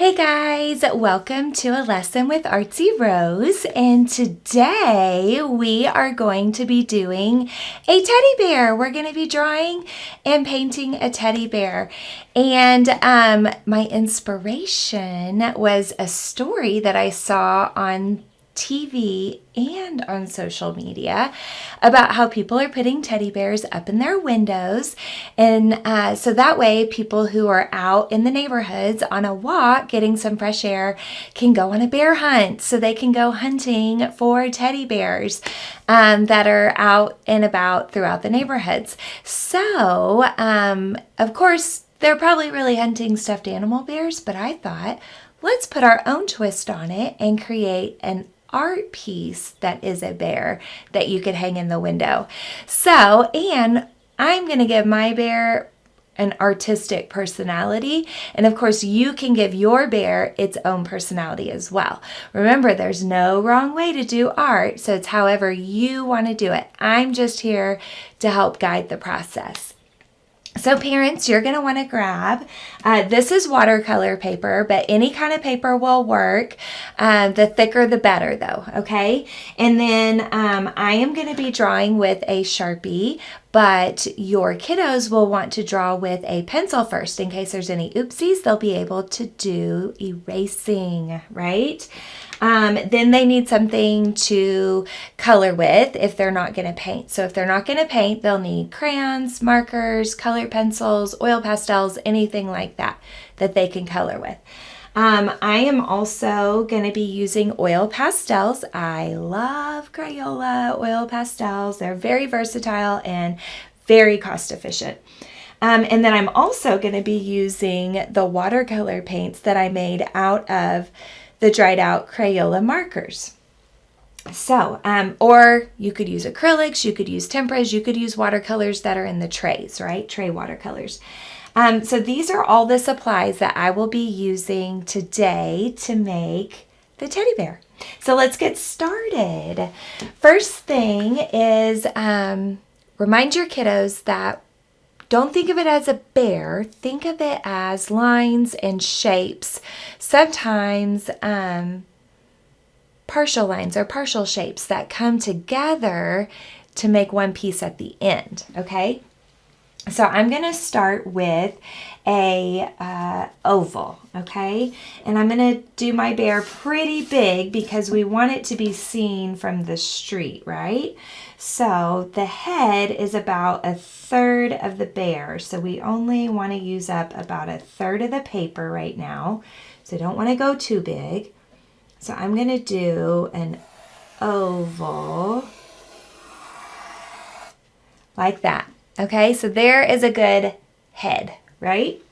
Hey guys, welcome to a lesson with Artsy Rose, and today we are going to be doing a teddy bear. We're going to be drawing and painting a teddy bear, and my inspiration was a story that I saw on TV and on social media about how people are putting teddy bears up in their windows, and so that way people who are out in the neighborhoods on a walk getting some fresh air can go on a bear hunt, so they can go hunting for teddy bears that are out and about throughout the neighborhoods. So of course they're probably really hunting stuffed animal bears, but I thought, let's put our own twist on it and create an art piece that is a bear that you could hang in the window. So, and I'm going to give my bear an artistic personality, and of course you can give your bear its own personality as well. Remember, there's no wrong way to do art, so it's however you want to do it. I'm just here to help guide the process. So parents, you're going to want to grab, this is watercolor paper, but any kind of paper will work. The thicker the better though, okay? And then I am going to be drawing with a Sharpie, but your kiddos will want to draw with a pencil first. In case there's any oopsies, they'll be able to do erasing, right? Then they need something to color with if they're not going to paint. So if they're not going to paint, they'll need crayons, markers, colored pencils, oil pastels, anything like that that they can color with. I am also going to be using oil pastels. I love Crayola oil pastels. They're very versatile and very cost efficient. And then I'm also going to be using the watercolor paints that I made out of the dried out Crayola markers. So, or you could use acrylics, you could use temperas, you could use watercolors that are in the trays, right? Tray watercolors. So these are all the supplies that I will be using today to make the teddy bear. So let's get started. First thing is remind your kiddos that don't think of it as a bear. Think of it as lines and shapes. Sometimes partial lines or partial shapes that come together to make one piece at the end, okay? So I'm going to start with a oval, okay? And I'm going to do my bear pretty big because we want it to be seen from the street, right? So the head is about a third of the bear. So we only want to use up about a third of the paper right now. So don't want to go too big. So I'm going to do an oval like that. Okay, so there is a good head, right?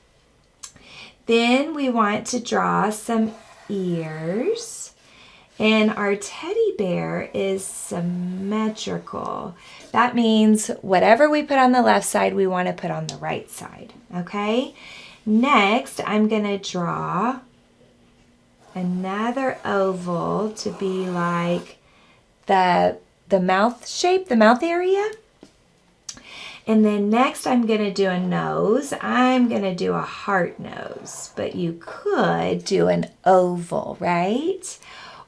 Then we want to draw some ears. And our teddy bear is symmetrical. That means whatever we put on the left side, we want to put on the right side, okay? Next, I'm going to draw another oval to be like the mouth shape, the mouth area. And then next I'm going to do a nose. I'm going to do a heart nose, but you could do an oval, right?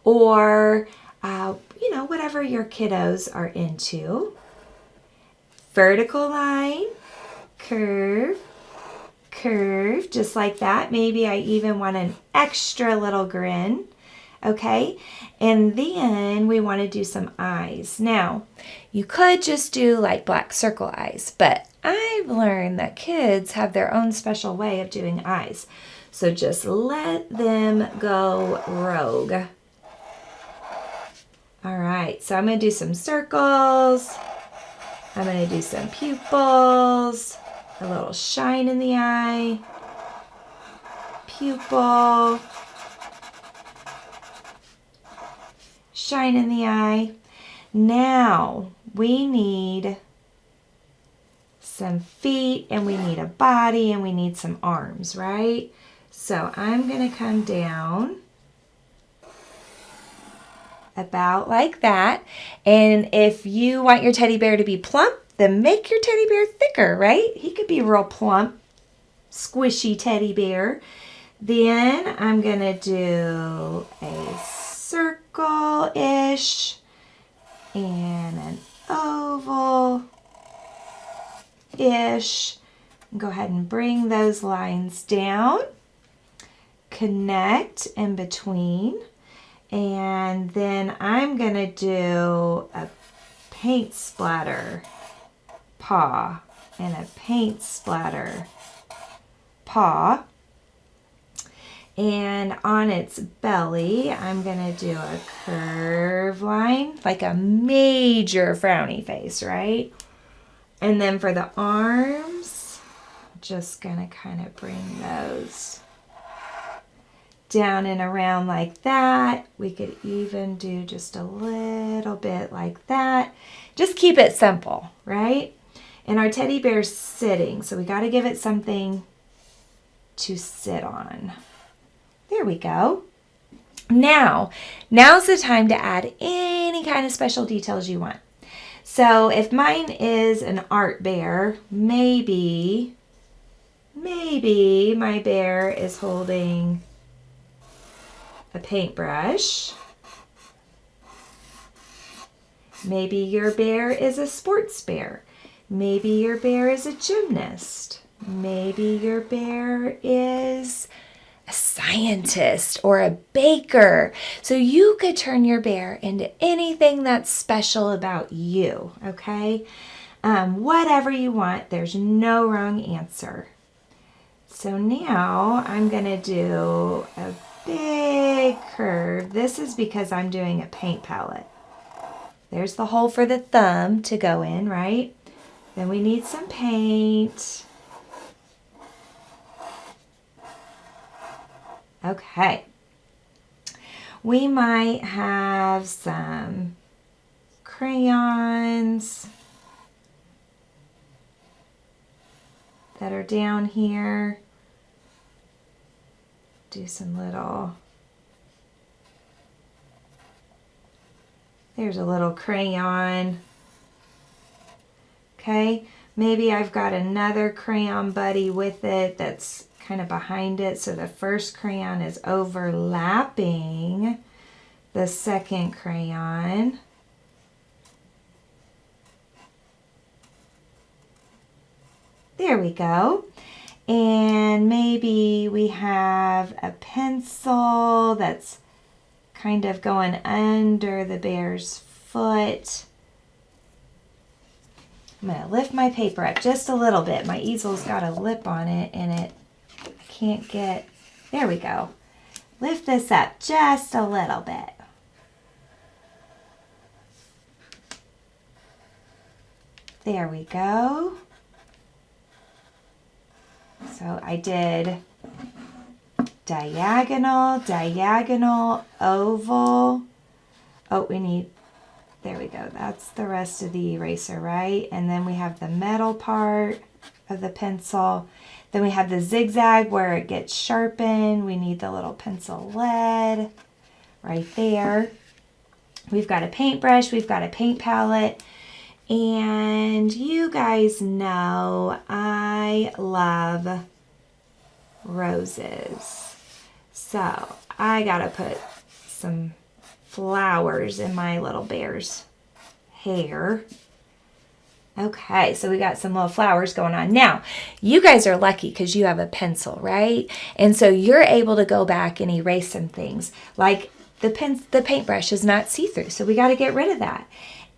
Or, you know, whatever your kiddos are into. Vertical line, curve, curve, just like that. Maybe I even want an extra little grin, okay? And then we want to do some eyes. Now, you could just do like black circle eyes, but I've learned that kids have their own special way of doing eyes. So just let them go rogue. All right, so I'm going to do some circles. I'm going to do some pupils, a little shine in the eye, pupil, shine in the eye. Now we need some feet and we need a body and we need some arms, right? So I'm going to come down about like that. And if you want your teddy bear to be plump, then make your teddy bear thicker, right? He could be real plump, squishy teddy bear. Then I'm going to do a circle-ish and an oval-ish. Go ahead and bring those lines down. Connect in between. And then I'm going to do a paint splatter paw and a paint splatter paw. And on its belly, I'm going to do a curve line, like a major frowny face, right? And then for the arms, just going to kind of bring those down and around like that. We could even do just a little bit like that. Just keep it simple, right? And our teddy bear's sitting, so we got to give it something to sit on. There we go. Now's the time to add any kind of special details you want. So if mine is an art bear, maybe my bear is holding a paintbrush. Maybe your bear is a sports bear. Maybe your bear is a gymnast. Maybe your bear is a scientist or a baker. So you could turn your bear into anything that's special about you, okay? Whatever you want, there's no wrong answer. So now I'm going to do a big curve. This is because I'm doing a paint palette. There's the hole for the thumb to go in, right? Then we need some paint. Okay. We might have some crayons that are down here. Do some little, there's a little crayon. Okay, maybe I've got another crayon buddy with it that's kind of behind it, so the first crayon is overlapping the second crayon. There we go. And maybe we have a pencil that's kind of going under the bear's foot. I'm going to lift my paper up just a little bit. My easel's got a lip on it and I can't get, there we go. Lift this up just a little bit. There we go. So I did diagonal, diagonal, oval. Oh, we need, there we go. That's the rest of the eraser, right? And then we have the metal part of the pencil. Then we have the zigzag where it gets sharpened. We need the little pencil lead right there. We've got a paintbrush. We've got a paint palette. And you guys know I love roses. So I gotta put some flowers in my little bear's hair. Okay, so we got some little flowers going on. Now, you guys are lucky because you have a pencil, right? And so you're able to go back and erase some things. Like the paintbrush is not see-through, so we got to get rid of that.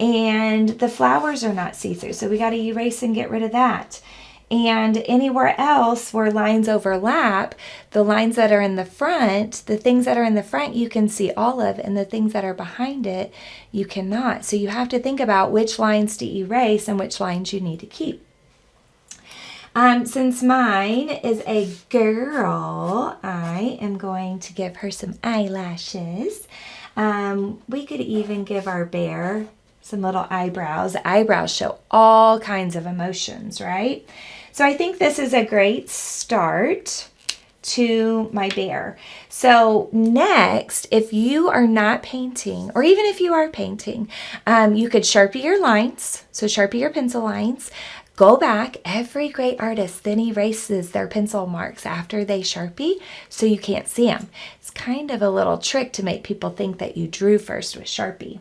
And the flowers are not see-through, so we got to erase and get rid of that. And anywhere else where lines overlap, the lines that are in the front, the things that are in the front you can see all of, and the things that are behind it you cannot. So you have to think about which lines to erase and which lines you need to keep. Since mine is a girl, I am going to give her some eyelashes. We could even give our bear some little eyebrows. Eyebrows show all kinds of emotions, right? So I think this is a great start to my bear. So next, if you are not painting, or even if you are painting, you could Sharpie your lines. So Sharpie your pencil lines. Go back, every great artist then erases their pencil marks after they Sharpie so you can't see them. It's kind of a little trick to make people think that you drew first with Sharpie.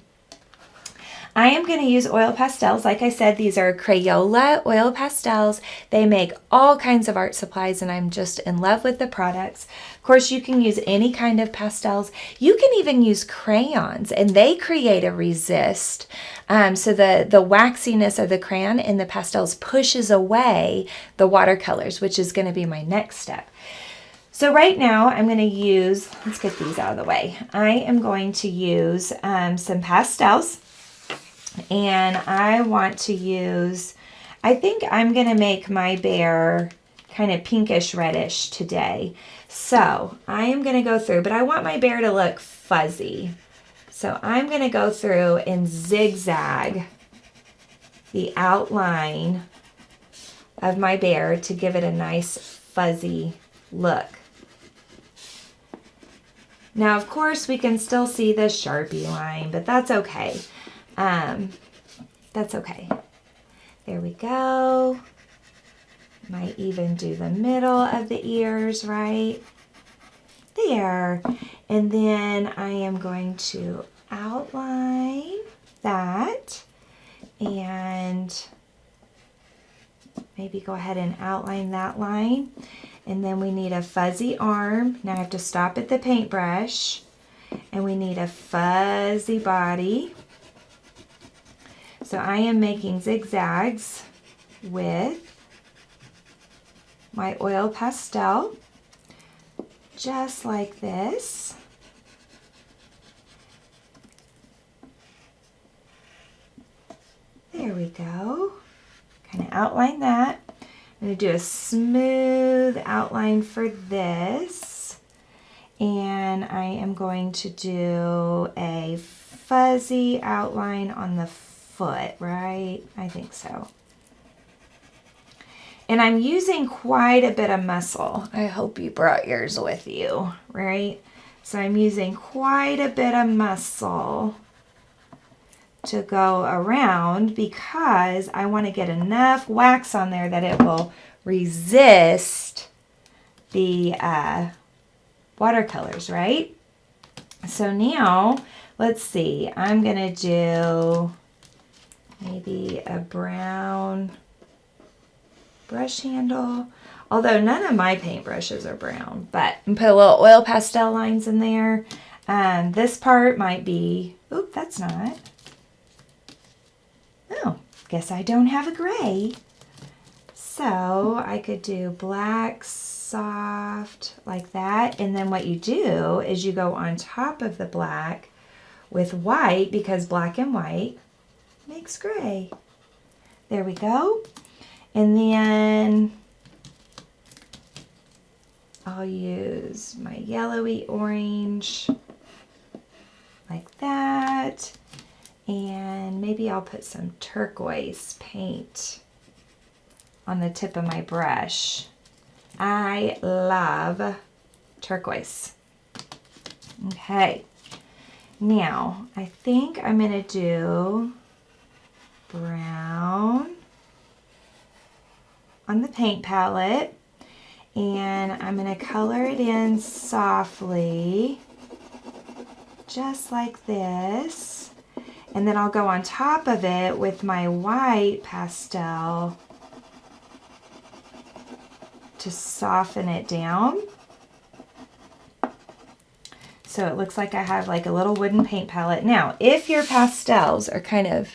I am going to use oil pastels. Like I said, these are Crayola oil pastels. They make all kinds of art supplies, and I'm just in love with the products. Of course, you can use any kind of pastels. You can even use crayons, and they create a resist. So the waxiness of the crayon in the pastels pushes away the watercolors, which is going to be my next step. So right now I'm going to use, let's get these out of the way. I am going to use some pastels. And I want to use, I think I'm going to make my bear kind of pinkish reddish today. So I am going to go through, but I want my bear to look fuzzy. So I'm going to go through and zigzag the outline of my bear to give it a nice fuzzy look. Now, of course, we can still see the Sharpie line, but that's okay. That's okay. There we go. Might even do the middle of the ears right there. And then I am going to outline that and maybe go ahead and outline that line. And then we need a fuzzy arm. Now I have to stop at the paintbrush, and we need a fuzzy body. So I am making zigzags with my oil pastel, just like this. There we go. Kind of outline that. I'm going to do a smooth outline for this. And I am going to do a fuzzy outline on the foot, right? I think so. And I'm using quite a bit of muscle. I hope you brought yours with you, right? So I'm using quite a bit of muscle to go around because I want to get enough wax on there that it will resist the watercolors, right? So now, let's see, I'm going to do maybe a brown brush handle, although none of my paintbrushes are brown, but put a little oil pastel lines in there. This part might be, oop, that's not. Oh, guess I don't have a gray. So I could do black, soft, like that. And then what you do is you go on top of the black with white, because black and white makes gray. There we go. And then I'll use my yellowy orange like that. And maybe I'll put some turquoise paint on the tip of my brush. I love turquoise. Okay. Now, I think I'm going to do brown on the paint palette, and I'm going to color it in softly, just like this, and then I'll go on top of it with my white pastel to soften it down. So it looks like I have like a little wooden paint palette. Now, if your pastels are kind of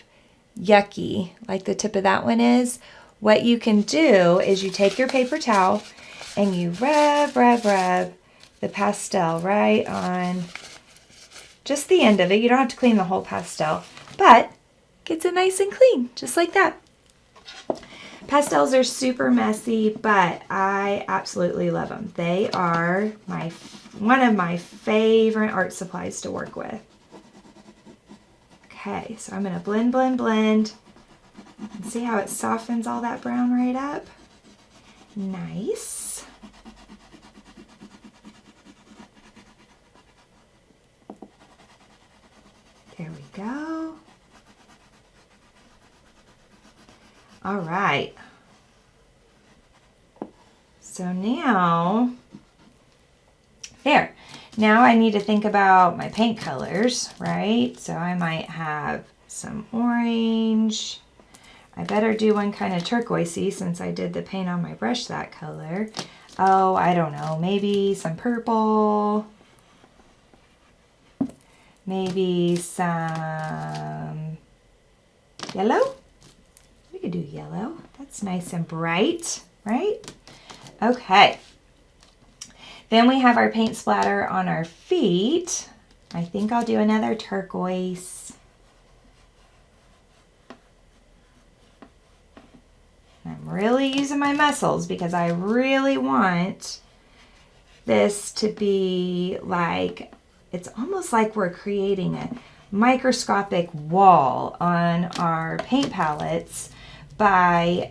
yucky, like the tip of that one is, what you can do is you take your paper towel and you rub the pastel right on just the end of it. You don't have to clean the whole pastel, but gets it nice and clean, just like that. Pastels are super messy, but I absolutely love them. They are one of my favorite art supplies to work with. Okay, so I'm going to blend, blend, blend. And see how it softens all that brown right up? Nice. There we go. All right, So now, there. Now I need to think about my paint colors, right? So I might have some orange. I better do one kind of turquoisey since I did the paint on my brush that color. Oh, I don't know, maybe some purple. Maybe some yellow. We could do yellow. That's nice and bright, right? Okay. Then we have our paint splatter on our feet. I think I'll do another turquoise. I'm really using my muscles because I really want this to be like, it's almost like we're creating a microscopic wall on our paint palettes by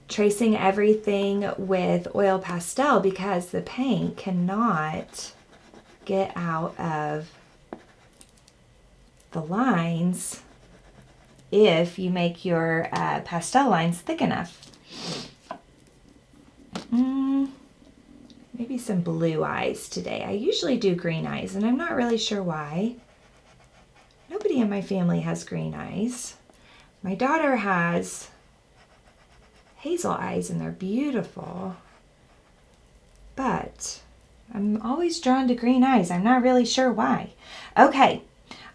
tracing everything with oil pastel, because the paint cannot get out of the lines if you make your pastel lines thick enough. Maybe some blue eyes today. I usually do green eyes, and I'm not really sure why. Nobody in my family has green eyes. My daughter has hazel eyes, and they're beautiful. But I'm always drawn to green eyes. I'm not really sure why. Okay,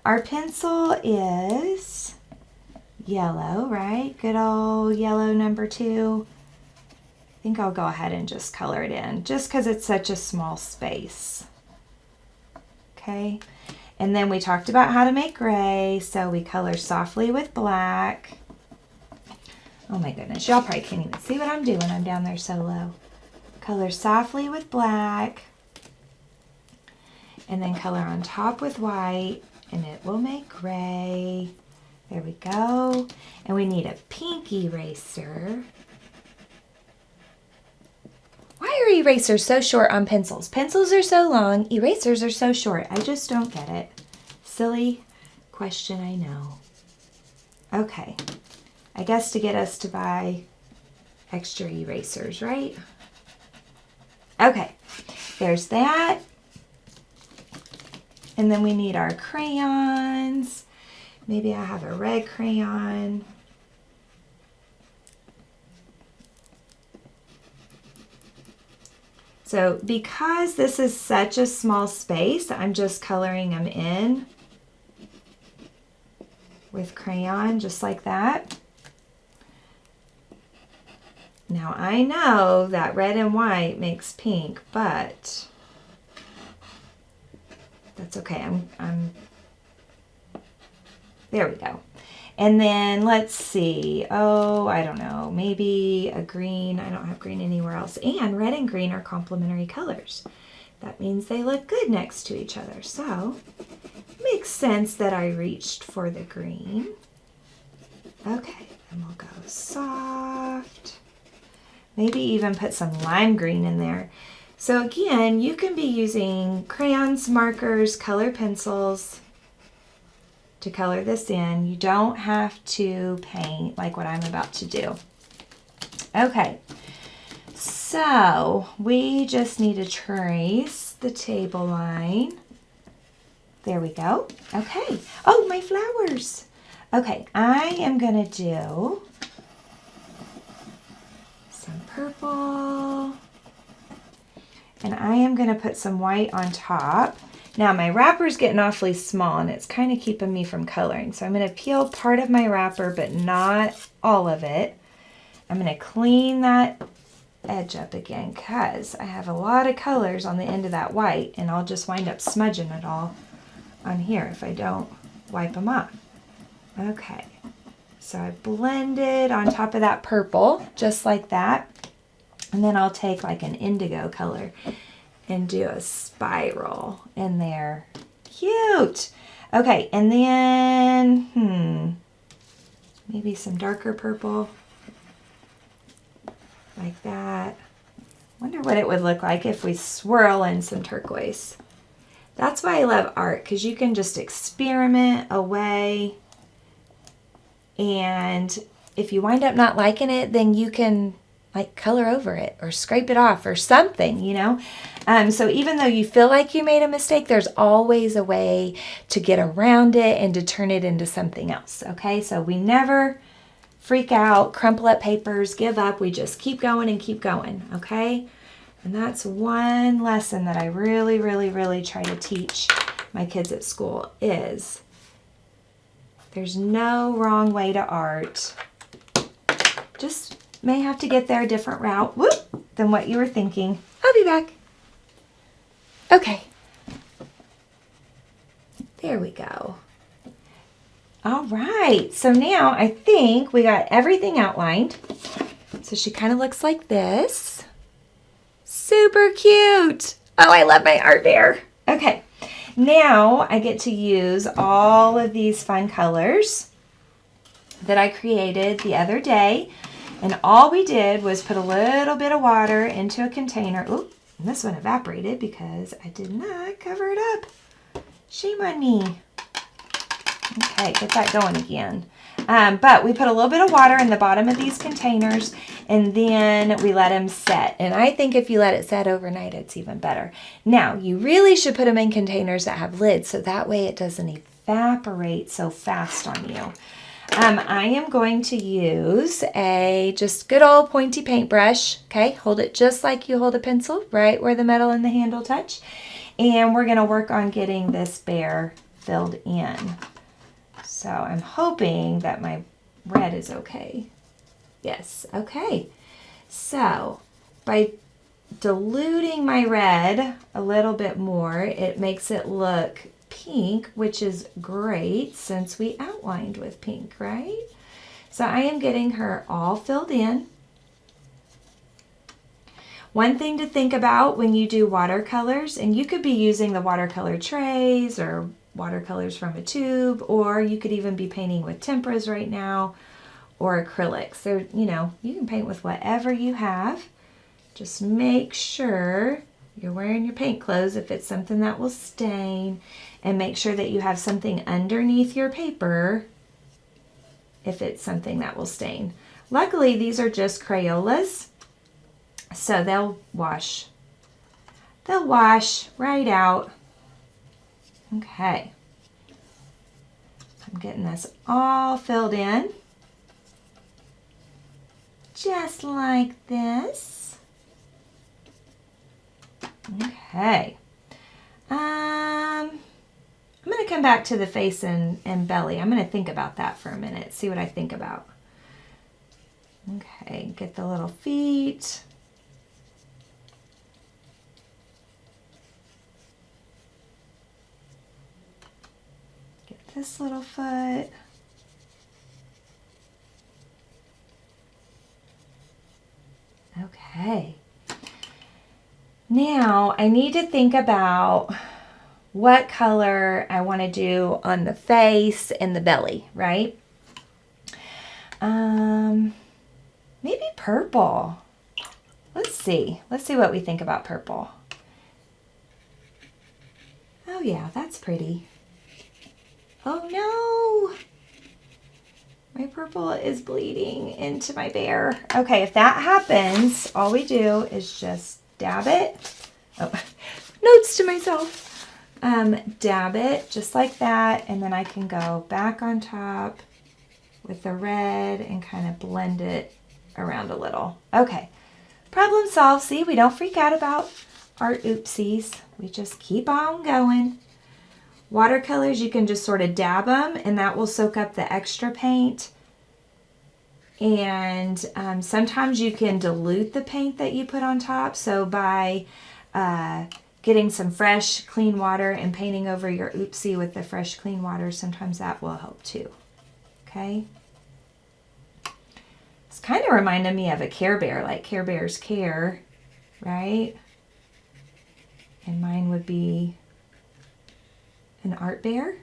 our pencil is yellow, right? Good old yellow number 2. I think I'll go ahead and just color it in just because it's such a small space. Okay, and then we talked about how to make gray, so we color softly with black. Oh my goodness, y'all probably can't even see what I'm doing. I'm down there so low. Color softly with black, and then color on top with white, and it will make gray. There we go. And we need a pink eraser. Why are erasers so short on pencils? Pencils are so long, erasers are so short. I just don't get it. Silly question, I know. Okay, I guess to get us to buy extra erasers, right? Okay, there's that. And then we need our crayons. Maybe I have a red crayon. So because this is such a small space, I'm just coloring them in with crayon, just like that. Now I know that red and white makes pink, but that's okay. There we go. And then let's see, oh, I don't know, maybe a green. I don't have green anywhere else. And red and green are complementary colors. That means they look good next to each other. So it makes sense that I reached for the green. Okay, and we'll go soft. Maybe even put some lime green in there. So again, you can be using crayons, markers, color pencils to color this in. You don't have to paint like what I'm about to do. Okay, so we just need to trace the table line. There we go. Okay. Oh, my flowers. Okay, I am gonna do some purple, and I am gonna put some white on top. Now my wrapper's getting awfully small and it's kind of keeping me from coloring. So I'm going to peel part of my wrapper, but not all of it. I'm going to clean that edge up again because I have a lot of colors on the end of that white, and I'll just wind up smudging it all on here if I don't wipe them off. Okay, so I blended on top of that purple, just like that. And then I'll take like an indigo color and do a spiral in there. Cute. Okay, and then, maybe some darker purple, like that. Wonder what it would look like if we swirl in some turquoise. That's why I love art, because you can just experiment away, and if you wind up not liking it, then you can like color over it or scrape it off or something, you know. So even though you feel like you made a mistake, there's always a way to get around it and to turn it into something else, okay? So we never freak out, crumple up papers, give up. We just keep going and keep going, okay? And that's one lesson that I really, really, really try to teach my kids at school is there's no wrong way to art. Just may have to get there a different route than what you were thinking. I'll be back. Okay. There we go. All right. So now I think we got everything outlined. So she kind of looks like this. Super cute. Oh, I love my art bear. Okay. Now I get to use all of these fun colors that I created the other day. And all we did was put a little bit of water into a container. Oop, and this one evaporated because I did not cover it up. Shame on me. Okay, get that going again. But we put a little bit of water in the bottom of these containers and then we let them set. And I think if you let it set overnight, it's even better. Now, you really should put them in containers that have lids so that way it doesn't evaporate so fast on you. I am going to use a just good old pointy paintbrush. Okay, hold it just like you hold a pencil, right where the metal and the handle touch. And we're going to work on getting this bear filled in. So I'm hoping that my red is okay. Yes, okay. So by diluting my red a little bit more, it makes it look pink, which is great since we outlined with pink, right? So I am getting her all filled in. One thing to think about when you do watercolors, and you could be using the watercolor trays or watercolors from a tube, or you could even be painting with temperas right now or acrylics. So, you know, you can paint with whatever you have. Just make sure you're wearing your paint clothes if it's something that will stain, and make sure that you have something underneath your paper if it's something that will stain. Luckily, these are just Crayolas, so they'll wash right out. Okay, I'm getting this all filled in, just like this. Okay, I'm going to come back to the face and belly. I'm going to think about that for a minute, see what I think about. Okay, get the little feet. This little foot. Okay. Now I need to think about what color I want to do on the face and the belly, right? Maybe purple. Let's see what we think about purple. Oh yeah, that's pretty. Oh no! My purple is bleeding into my bear. Okay, if that happens, all we do is just dab it. Oh, notes to myself. Dab it just like that, and then I can go back on top with the red and kind of blend it around a little. Okay, problem solved. See, we don't freak out about art oopsies. We just keep on going. Watercolors, you can just sort of dab them and that will soak up the extra paint. And sometimes you can dilute the paint that you put on top. So by getting some fresh, clean water and painting over your oopsie with the fresh, clean water, sometimes that will help too. Okay? It's kind of reminding me of a Care Bear, like Care Bear's Care, right? And mine would be an art bear.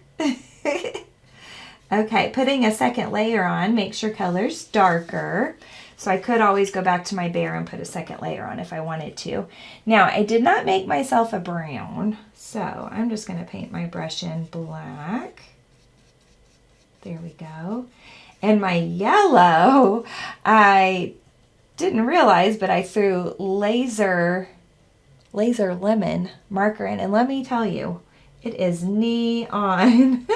Okay, putting a second layer on makes your colors darker. So I could always go back to my bear and put a second layer on if I wanted to. Now, I did not make myself a brown, so I'm just going to paint my brush in black. There we go. And my yellow, I didn't realize, but I threw laser lemon marker in, and let me tell you, it is neon.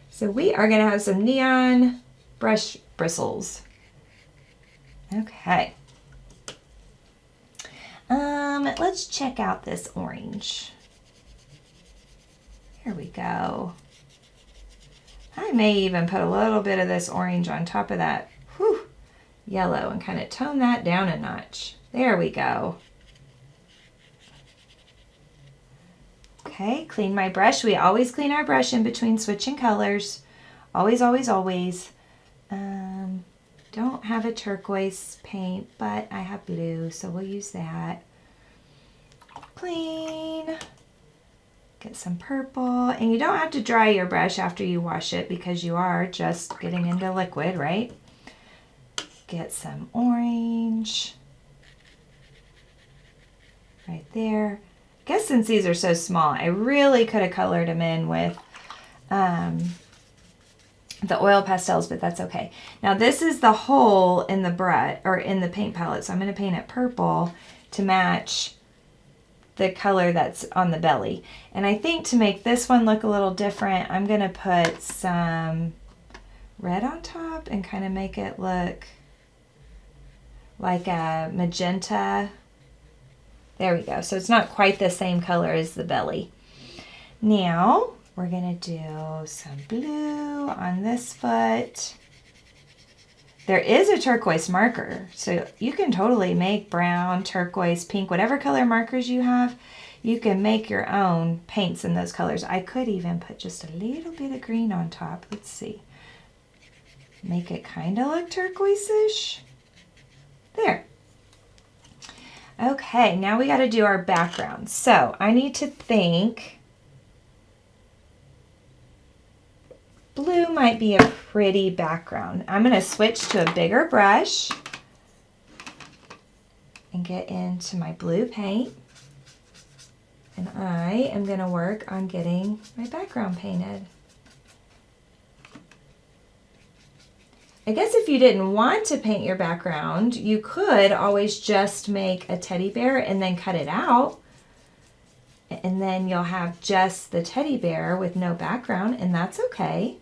So we are going to have some neon brush bristles. Okay. Let's check out this orange. Here we go. I may even put a little bit of this orange on top of that yellow and kind of tone that down a notch. There we go. Okay, clean my brush. We always clean our brush in between switching colors. Always, always, always. Don't have a turquoise paint, but I have blue, so we'll use that. Clean. Get some purple. And you don't have to dry your brush after you wash it because you are just getting into liquid, right? Get some orange. Right there. I guess since these are so small, I really could have colored them in with the oil pastels, but that's okay. Now this is the hole in the brush, or in the paint palette, so I'm going to paint it purple to match the color that's on the belly. And I think to make this one look a little different, I'm going to put some red on top and kind of make it look like a magenta. There we go. So it's not quite the same color as the belly. Now we're going to do some blue on this foot. There is a turquoise marker, so you can totally make brown, turquoise, pink, whatever color markers you have, you can make your own paints in those colors. I could even put just a little bit of green on top. Let's see. Make it kind of look turquoise-ish. There. Okay, now we got to do our background. So I need to think. Blue might be a pretty background. I'm going to switch to a bigger brush and get into my blue paint. And I am going to work on getting my background painted. I guess if you didn't want to paint your background, you could always just make a teddy bear and then cut it out. And then you'll have just the teddy bear with no background, and that's okay.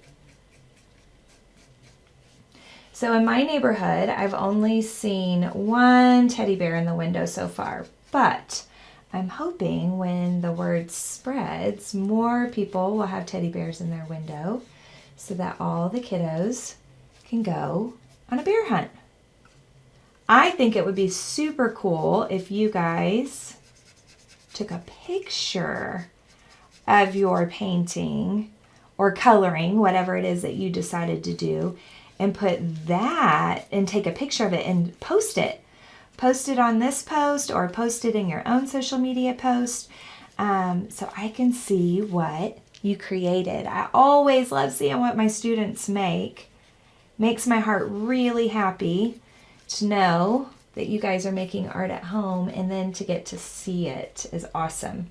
So in my neighborhood, I've only seen one teddy bear in the window so far, but I'm hoping when the word spreads, more people will have teddy bears in their window so that all the kiddos can go on a bear hunt. I think it would be super cool if you guys took a picture of your painting or coloring, whatever it is that you decided to do, and put that and take a picture of it and post it. Post it on this post or post it in your own social media post so I can see what you created. I always love seeing what my students make. Makes my heart really happy to know that you guys are making art at home, and then to get to see it is awesome.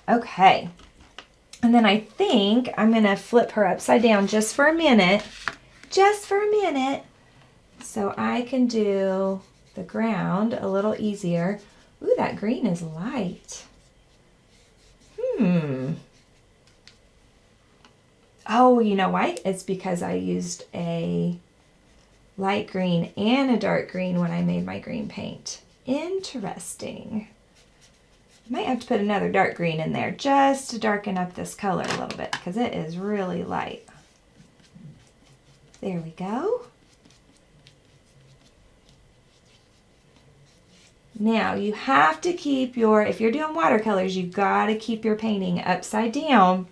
Okay, and then I think I'm going to flip her upside down just for a minute, so I can do the ground a little easier. Ooh, that green is light. Oh, you know why? It's because I used a light green and a dark green when I made my green paint. Interesting. Might have to put another dark green in there just to darken up this color a little bit because it is really light. There we go. Now you have to keep your, if you're doing watercolors, you've got to keep your painting upside down.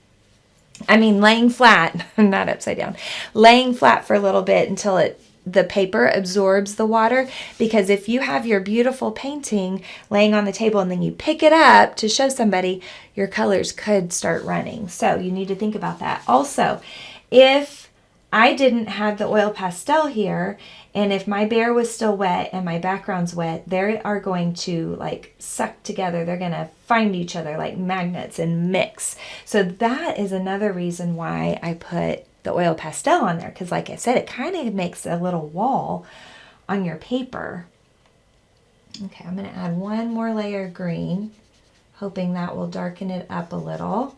I mean laying flat, not upside down. Laying flat for a little bit until the paper absorbs the water, because if you have your beautiful painting laying on the table and then you pick it up to show somebody, your colors could start running. So you need to think about that. Also, if I didn't have the oil pastel here, and if my bear was still wet and my background's wet, they are going to like suck together. They're going to find each other like magnets and mix. So that is another reason why I put the oil pastel on there, because like I said, it kind of makes a little wall on your paper. Okay, I'm going to add one more layer of green, hoping that will darken it up a little.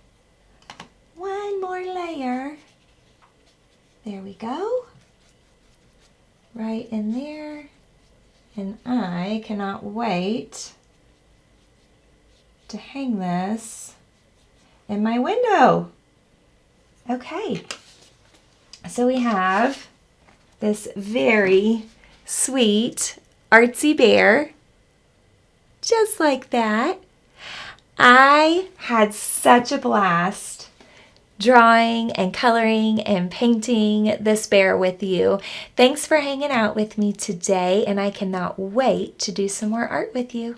One more layer. There we go. Right in there. And I cannot wait to hang this in my window. Okay, so we have this very sweet artsy bear, just like that. I had such a blast drawing and coloring and painting this bear with you. Thanks for hanging out with me today, and I cannot wait to do some more art with you.